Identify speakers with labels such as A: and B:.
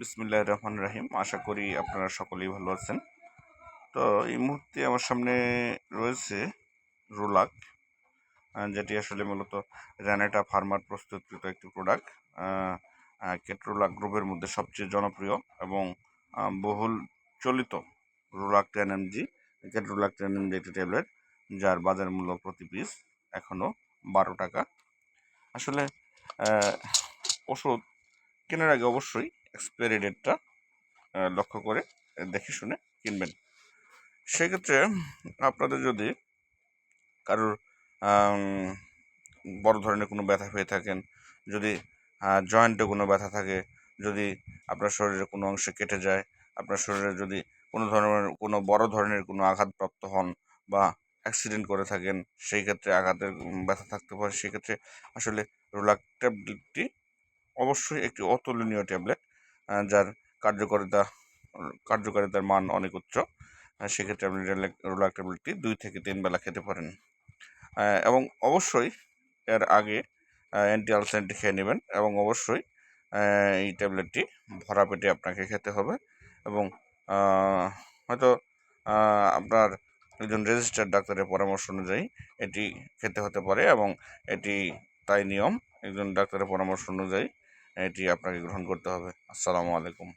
A: বিসমিল্লাহির রহমানির রহিম। আশা করি আপনারা সকলেই ভালো আছেন। তো এই মুহূর্তে আমার সামনে রয়েছে রোলাক, যেটি আসলে মূলত র্যানেটা ফার্মার প্রস্তুতকৃত একটি প্রোডাক্ট। কেট্রোলাক গ্রুপের মধ্যে সবচেয়ে জনপ্রিয় এবং বহুল চলিত রোলাক 10 mg, কেট্রোলাক 10 mg একটি ট্যাবলেট, যার বাজার মূল্য প্রতি পিস এখনও 12 টাকা। আসলে ওষুধ কেনার আগে অবশ্যই এক্সপায়ারি ডেটটা লক্ষ্য করে দেখে শুনে কিনবেন। সেক্ষেত্রে আপনাদের যদি কারোর বড় ধরনের কোনো ব্যথা পেয়ে থাকেন, যদি জয়েন্টে কোনো ব্যথা থাকে, যদি আপনার শরীরের কোনো অংশে কেটে যায়, আপনার শরীরে যদি কোনো বড় ধরনের কোনো আঘাতপ্রাপ্ত হন বা অ্যাক্সিডেন্ট করে থাকেন, সেই ক্ষেত্রে আঘাতের ব্যথা থাকতে পারে। সেক্ষেত্রে আসলে রোলাক ট্যাবলেটটি অবশ্যই একটি অতুলনীয় ট্যাবলেট, যার কার্যকারিতার মান অনেক উচ্চ। সেক্ষেত্রে আপনি রোলাক ট্যাবলেটটি 2 থেকে 3 বেলা খেতে পারেন, এবং অবশ্যই এর আগে অ্যান্টি আলসারটি খেয়ে নেবেন, এবং অবশ্যই এই ট্যাবলেটটি ভরা পেটে আপনাকে খেতে হবে, এবং হয়তো আপনার একজন রেজিস্টার্ড ডাক্তারের পরামর্শ অনুযায়ী এটি খেতে হতে পারে, এবং এটি তাই নিয়ম, একজন ডাক্তারের পরামর্শ অনুযায়ী এটি আপনাকে গ্রহণ করতে হবে। আসসালামু আলাইকুম।